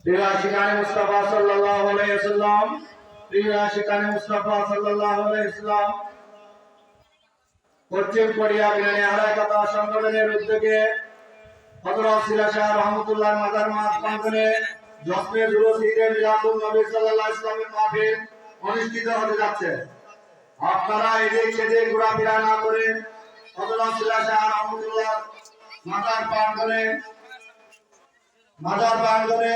প্রিয় আশিকানে মুস্তাফা সাল্লাল্লাহু আলাইহি ওয়াসাল্লাম, প্রিয় আশিকানে মুস্তাফা সাল্লাল্লাহু আলাইহি ওয়াসাল্লাম, পশ্চিম কোরিয়া বিনানি হারাকাত সংগঠনের উদ্যোগে হযরত সিলা শাহ রহমাতুল্লাহ মাজার মাস প্রাঙ্গণে জশ্নে জুলুস ঈদে মিলাদুন নবী সাল্লাল্লাহু আলাইহি ওয়াসাল্লামের মাহফিল অনুষ্ঠিত হতে যাচ্ছে। আপনারা এদিক সেদিক ঘোরাফেরা না করে হযরত সিলা শাহ রহমাতুল্লাহ মাজার প্রাঙ্গণে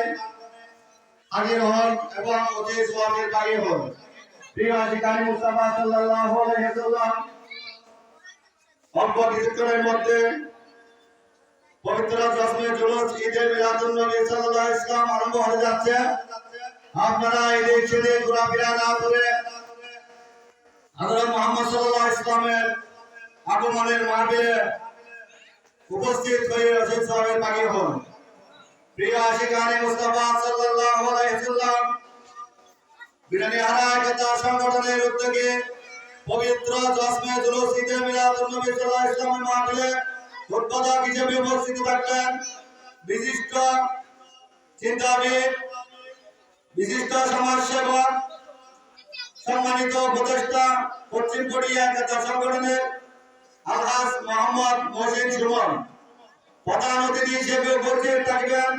হাজির হন এবং অতি সওয়াবের ভাগী হন। প্রিয় আশিকানে মুস্তাফা সাল্লাল্লাহু আলাইহি ওয়াসাল্লাম, অল্প কিছুক্ষণের মধ্যে পবিত্র জশ্নে জুলুস ঈদে মিলাদুন নবী সাল্লাল্লাহু আলাইহি ওয়াসাল্লাম আরম্ভ হতে যাচ্ছে। আপনারা এদিক সেদিক ঘোরাফেরা না করে হযরত মুহাম্মদ সাল্লাল্লাহু আলাইহি ওয়াসাল্লামের আগমনের মাহফিলে উপস্থিত হয়ে অতি সওয়াবের ভাগী হন। প্রিয় আশিকানে মুস্তাফা সাল্লাল্লাহু আলাইহি ওয়াসাল্লাম, বিনানি হারাকাত সংগঠনের উদ্যোগে পবিত্র জশ্নে জুলুস ঈদে মিলাদুন নবী সাল্লাল্লাহু আলাইহি ওয়াসাল্লামের মাহফিলে উদ্বোধক হিসেবে উপস্থিত থাকবেন বিশিষ্ট চিন্তাবিদ, বিশিষ্ট সমাজসেবক, সম্মানিত উপদেষ্টা, পশ্চিম কোরিয়া জাতীয় সংগঠনের আলহাজ মোহাম্মদ মহসিন সুমন। প্রধান অতিথি হিসেবে উপস্থিত থাকবেন